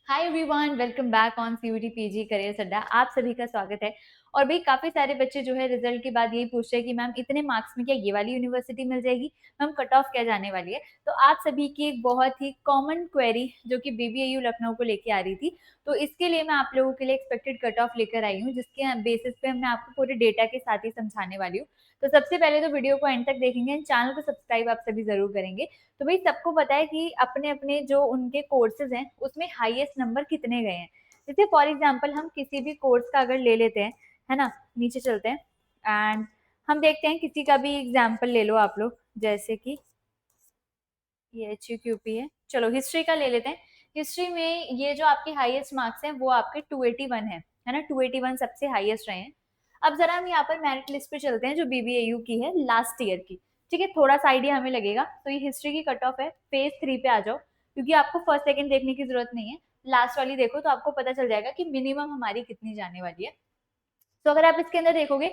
Hi everyone, welcome back on CUT PG career Adda. आप सभी का स्वागत है। और भाई काफी सारे बच्चे जो है रिजल्ट के बाद यही पूछ रहे हैं कि मैम इतने मार्क्स में क्या ये वाली यूनिवर्सिटी मिल जाएगी, मैम कट ऑफ क्या जाने वाली है। तो आप सभी की एक बहुत ही कॉमन क्वेरी जो कि बीबीएयू लखनऊ को लेके आ रही थी, तो इसके लिए मैं आप लोगों के लिए एक्सपेक्टेड कट ऑफ लेकर आई हूँ, जिसके बेसिस पे मैं आपको पूरे डेटा के साथ ही समझाने वाली हूँ। तो सबसे पहले तो वीडियो को एंड तक देखेंगे, चैनल को सब्सक्राइब आप सभी जरूर करेंगे। तो भाई सबको पता है कि अपने अपने जो उनके कोर्सेज हैं उसमें हाईएस्ट नंबर कितने गए हैं। जैसे फॉर एग्जांपल हम किसी भी कोर्स का अगर ले लेते हैं, है ना, नीचे चलते हैं एंड हम देखते हैं किसी का भी एग्जांपल ले लो आप लोग, जैसे कि ये HUQP है। चलो हिस्ट्री का ले लेते हैं। हिस्ट्री में ये जो आपके हाईएस्ट मार्क्स हैं वो आपके 281 है ना, 281 सबसे हाईएस्ट रहे हैं। अब जरा हम यहाँ पर मेरिट लिस्ट पे चलते हैं जो बीबीएयू की है लास्ट ईयर की। ठीक है, थोड़ा सा आइडिया हमें लगेगा। तो ये हिस्ट्री की कट ऑफ है, फेज 3 पे आ जाओ, क्योंकि आपको फर्स्ट सेकंड देखने की जरूरत नहीं है, लास्ट वाली देखो तो आपको पता चल जाएगा कि मिनिमम हमारी कितनी जाने वाली है। तो अगर आप इसके अंदर देखोगे,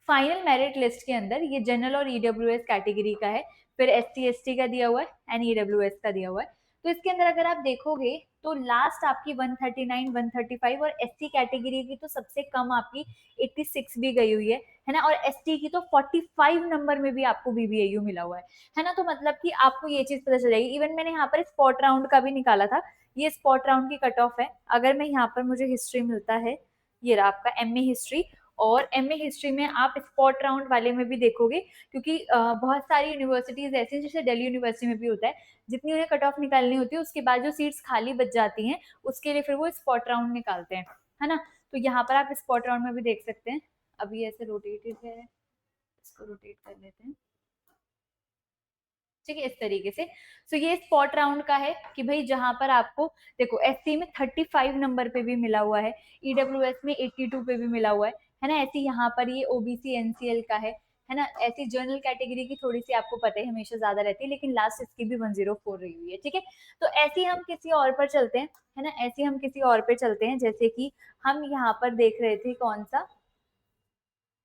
फाइनल मेरिट लिस्ट के अंदर ये जनरल और ईडब्ल्यूएस कैटेगरी का है, फिर ST ST का दिया हुआ है एंड ईडब्ल्यूएस का दिया हुआ है। तो इसके अंदर अगर आप देखोगे तो लास्ट आपकी 139 135 और SC कैटेगरी की तो सबसे कम आपकी 86 भी गई हुई है ना, और ST की तो 45 नंबर में भी आपको बीबीएयू मिला हुआ है ना। तो मतलब कि आपको ये चीज पता चल जाएगी। इवन मैंने यहाँ पर स्पॉट राउंड का भी निकाला था, ये स्पॉट राउंड की कट ऑफ है। अगर मैं यहाँ पर मुझे हिस्ट्री मिलता है, ये रहा आपका MA हिस्ट्री, और MA हिस्ट्री में आप स्पॉट राउंड वाले में भी देखोगे, क्योंकि बहुत सारी यूनिवर्सिटीज ऐसी हैं, जैसे दिल्ली यूनिवर्सिटी में भी होता है, जितनी उन्हें कट ऑफ निकालनी होती है उसके बाद जो सीट्स खाली बच जाती हैं उसके लिए फिर वो स्पॉट राउंड निकालते हैं, है ना। तो यहाँ पर आप स्पॉट राउंड में भी देख सकते हैं। अभी ऐसे रोटेटेड है, इसको रोटेट कर लेते हैं। ठीक है, इस तरीके से। सो ये स्पॉट राउंड का है कि भाई जहां पर आपको देखो SC में 35 नंबर पे भी मिला हुआ है, EWS में 82 पे भी मिला हुआ है ना। ऐसी यहाँ पर ये OBC NCL का है ना। ऐसी जर्नल कैटेगरी की थोड़ी सी आपको पता है हमेशा ज्यादा रहती है, लेकिन लास्ट इसकी भी 104 रही हुई है। ठीक है, तो ऐसी हम किसी और पर चलते हैं, है ना, ऐसी हम किसी और पे चलते हैं। जैसे कि हम यहाँ पर देख रहे थे कौन सा,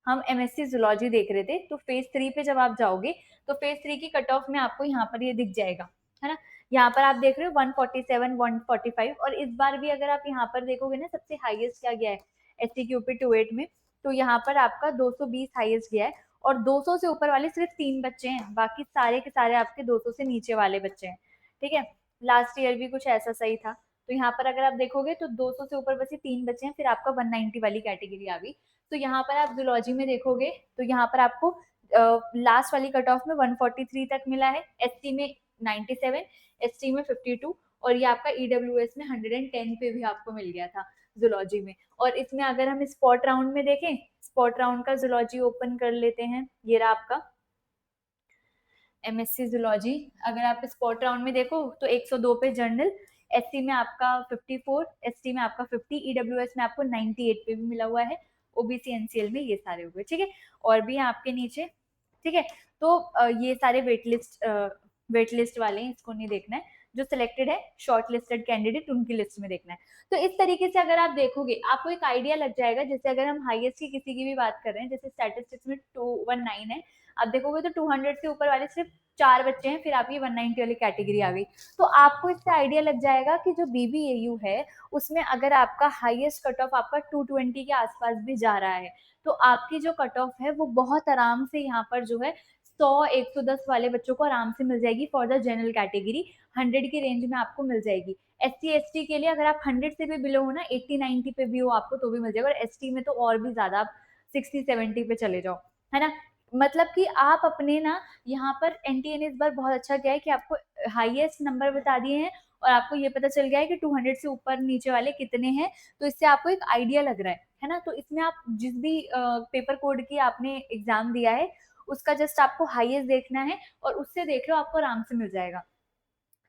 हम MSc जूलॉजी देख रहे थे। तो फेज 3 पे जब आप जाओगे तो फेज 3 की कट ऑफ में आपको यहाँ पर ये दिख जाएगा, है ना। यहाँ पर आप देख रहे हो 147 145, और इस बार भी अगर आप यहाँ पर देखोगे ना, सबसे हाईएस्ट क्या गया है STQP 28 में, तो यहाँ पर आपका 220 हाईएस्ट गया है। और 200 से ऊपर वाले सिर्फ 3 बच्चे हैं, बाकी सारे के सारे आपके 200 से नीचे वाले बच्चे हैं। ठीक है, लास्ट ईयर भी कुछ ऐसा सही था। तो यहाँ पर अगर आप देखोगे तो 200 से ऊपर बस ये 3 बच्चे हैं, फिर आपका 190 वाली कैटेगरी आ गई। तो यहाँ पर आप जूलॉजी में देखोगे तो यहाँ पर आपको लास्ट वाली कट ऑफ में 143 तक मिला है, SC में 97, ST में 52, और ये आपका EWS में 110 पे भी आपको मिल गया था जूलॉजी में। और इसमें अगर हम स्पॉट राउंड में देखें, स्पॉट राउंड का जूलॉजी ओपन कर लेते हैं, ये रहा आपका MSc जूलॉजी। अगर आप स्पॉट राउंड में देखो तो 102 पे जर्नल, SC में आपका 54, ST में आपका 50, EWS में आपको 98 पे भी मिला हुआ है, OBC NCL में ये सारे हो गए। ठीक है, और भी आपके नीचे। ठीक है, तो ये सारे वेट लिस्ट वाले हैं, इसको नहीं देखना है। जो सिलेक्टेड है शॉर्ट लिस्टेड कैंडिडेट, उनकी लिस्ट में देखना है। तो इस तरीके से अगर आप देखोगे आपको एक आइडिया लग जाएगा। जैसे अगर हम हाईएस्ट की किसी की भी बात कर रहे हैं, जैसे स्टैटिस्टिक्स में 219 है, आप देखोगे तो 200 से ऊपर वाले सिर्फ 4 बच्चे हैं, फिर आपकी 190 वाली कैटेगरी आ गई। तो आपको इससे आइडिया लग जाएगा कि जो बीबीएयू है उसमें अगर आपका हाईएस्ट कट ऑफ आपका 220 के आसपास भी जा रहा है, तो आपकी जो कट ऑफ है वो बहुत आराम से यहाँ पर जो है 100 110 वाले बच्चों को आराम से मिल जाएगी। फॉर द जनरल कैटेगरी 100 की रेंज में आपको मिल जाएगी। SC ST के लिए अगर आप 100 से भी बिलो हो ना, 80 90 पे भी हो आपको तो भी मिल जाएगा, और ST में तो और भी ज्यादा, आप 60 70 पे चले जाओ, है ना। मतलब कि आप अपने ना यहाँ पर NTA ने इस बार बहुत अच्छा किया है कि आपको हाईएस्ट नंबर बता दिए हैं, और आपको ये पता चल गया है कि 200 से ऊपर नीचे वाले कितने हैं। तो इससे आपको एक आइडिया लग रहा है ना। तो इसमें आप जिस भी पेपर कोड की आपने एग्जाम दिया है उसका जस्ट आपको हाईएस्ट देखना है, और उससे देख लो आपको आराम से मिल जाएगा।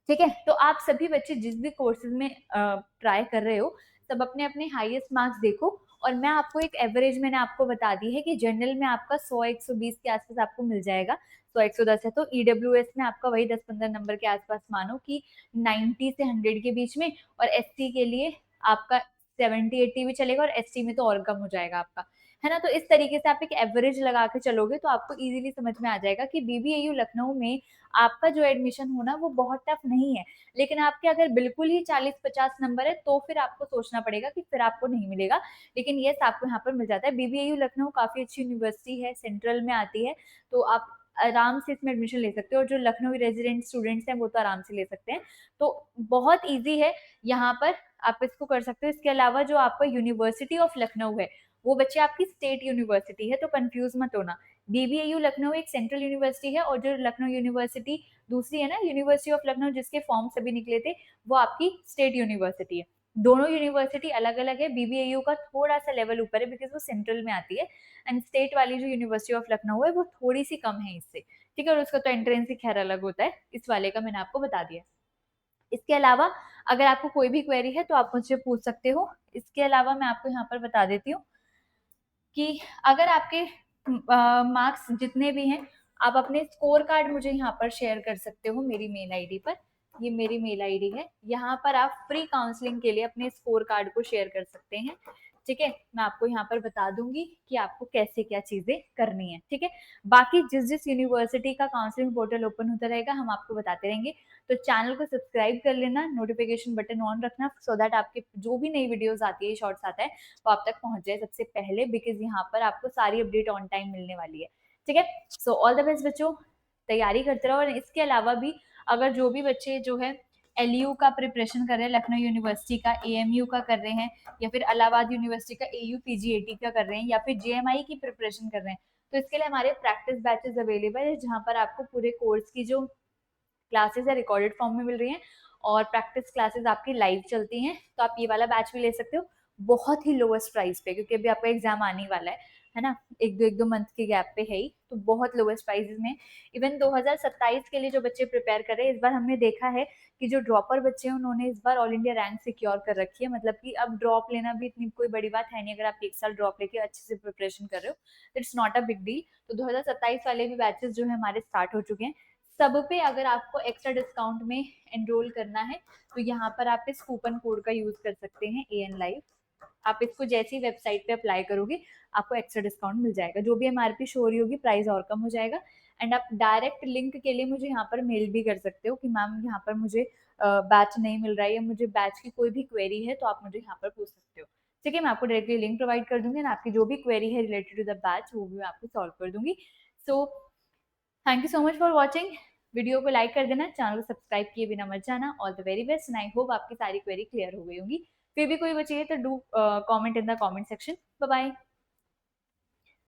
ठीक है, तो आप सभी बच्चे जिस भी कोर्सेज में ट्राई कर रहे हो, सब अपने अपने हाईएस्ट मार्क्स देखो। और मैं आपको एक एवरेज मैंने आपको बता दी है कि जनरल में आपका 100 120 के आसपास आपको मिल जाएगा, 100 110 है। तो EWS में आपका वही 10 15 नंबर के आसपास मानो कि 90 से 100 के बीच में, और SC के लिए आपका 70 80 भी चलेगा, और ST में तो और कम हो जाएगा आपका। है ना? तो इस तरीके से आप एक एवरेज लगा के चलोगे तो आपको ईज़िली समझ में आ जाएगा कि बीबीएयू लखनऊ में आपका जो एडमिशन होना वो बहुत टफ नहीं है। लेकिन आपके अगर बिल्कुल ही 40-50 नंबर है तो फिर आपको सोचना पड़ेगा कि फिर आपको नहीं मिलेगा। लेकिन येस आपको यहाँ पर मिल जाता है। बीबीएयू लखनऊ काफ़ी अच्छी यूनिवर्सिटी है, सेंट्रल में आती है, तो आप आराम से इसमें एडमिशन ले सकते हो और जो लखनऊ रेज़िडेंट स्टूडेंट्स हैं वो तो आराम से ले सकते हैं। तो बहुत ईज़ी है यहाँ पर, आप इसको कर सकते हो। इसके अलावा जो आपका यूनिवर्सिटी ऑफ लखनऊ है, वो बच्चे आपकी स्टेट यूनिवर्सिटी है, तो कन्फ्यूज़ मत होना। बीबीएयू लखनऊ एक सेंट्रल यूनिवर्सिटी है और जो लखनऊ यूनिवर्सिटी दूसरी है ना, यूनिवर्सिटी ऑफ लखनऊ जिसके फॉर्म्स अभी निकले थे, वो आपकी स्टेट यूनिवर्सिटी है। दोनों यूनिवर्सिटी अलग-अलग है, बीबीएयू का थोड़ा-सा लेवल ऊपर है बिकॉज़ वो सेंट्रल में आती है एंड स्टेट वाली जो यूनिवर्सिटी ऑफ लखनऊ है, वो थोड़ी-सी कम है इससे, ठीक है? और उसका तो एंट्रेंस ही खैर अलग होता है, इस वाले का मैंने आपको बता दिया। इसके अलावा अगर आपको कोई भी क्वेरी है तो आप मुझसे पूछ सकते हो। इसके अलावा मैं आपको यहाँ पर बता देती हूँ कि अगर आपके मार्क्स जितने भी हैं, आप अपने स्कोर कार्ड मुझे यहाँ पर शेयर कर सकते हो मेरी मेल आईडी पर। ये मेरी मेल आईडी है। यहाँ पर आप फ्री काउंसलिंग के लिए अपने स्कोर कार्ड को शेयर कर सकते हैं। ठीक है? मैं आपको यहाँ पर बता दूँगी कि आपको कैसे क्या चीज़ें करनी है। ठीक है? बाकी जिस-जिस यूनिवर्सिटी का काउंसलिंग पोर्टल ओपन होता रहेगा, हम आपको बताते रहेंगे। तो चैनल को सब्सक्राइब कर लेना, नोटिफ़िकेशन बटन ऑन रखना सो दैट आपके जो भी नई वीडियोज़ आती है, शॉर्ट्स आता है, वो आप तक पहुँच जाए सबसे पहले बिकॉज़ यहाँ पर आपको सारी अपडेट ऑन टाइम मिलने वाली है। ठीक है? सो ऑल द बेस्ट बच्चों, तैयारी करते रहो और इसके अलावा भी अगर जो भी बच्चे जो है एलयू का प्रिपरेशन कर रहे हैं, लखनऊ यूनिवर्सिटी का, एएमयू का कर रहे हैं या फिर इलाहाबाद यूनिवर्सिटी का एयू पीजीएटी का कर रहे हैं या फिर जेएमआई की प्रिपरेशन कर रहे हैं, तो इसके लिए हमारे प्रैक्टिस बैचेस अवेलेबल है जहाँ पर आपको पूरे कोर्स की जो क्लासेस है रिकॉर्डेड फॉर्म में मिल रही हैं और प्रैक्टिस क्लासेस आपकी लाइव चलती हैं, तो आप ये वाला बैच भी ले सकते हो बहुत ही लोएस्ट प्राइस पे क्योंकि अभी आपका एग्जाम आने वाला है ना? 1-2 मंथ के गैप पे है ही, तो बहुत लोएस्ट प्राइसेस में। इवन 2027 के लिए जो बच्चे प्रिपेयर कर रहे हैं, इस बार हमने देखा है कि जो ड्रॉपर बच्चे हैं उन्होंने इस बार ऑल इंडिया रैंक सिक्योर कर रखी है, मतलब कि अब ड्रॉप लेना भी इतनी कोई बड़ी बात है नहीं अगर आप 1 साल ड्रॉप लेके अच्छे से प्रिपरेशन कर रहे हो, it's not a big deal. तो 2027 वाले भी बैचेस जो है हमारे स्टार्ट हो चुके हैं। सब पे अगर आपको एक्स्ट्रा डिस्काउंट में एनरोल करना है तो यहाँ पर आप इस कूपन कोड का यूज कर सकते हैं एएन लाइव। आप इसको जैसे ही वेबसाइट पे अप्लाई करोगे आपको एक्स्ट्रा डिस्काउंट मिल जाएगा, जो भी एमआरपी शो हो रही होगी प्राइस और कम हो जाएगा। एंड आप डायरेक्ट लिंक के लिए मुझे यहाँ पर मेल भी कर सकते हो कि मैम यहाँ पर मुझे बैच नहीं मिल रहा है या मुझे बैच की कोई भी क्वेरी है तो आप मुझे यहाँ पर पूछ सकते हो। ठीक है, मैं आपको डायरेक्टली लिंक प्रोवाइड कर दूंगी और आपकी जो भी क्वेरी है रिलेटेड टू द बैच वो भी मैं आपको सॉल्व कर दूंगी। So thank you so much for watching. Video को लाइक कर देना, चैनल को सब्सक्राइब किए बिना मत जाना। All the very best and I hope आपकी सारी क्वेरी क्लियर हो गई होंगी। फिर भी कोई बची है तो do comment in the comment section. Bye bye.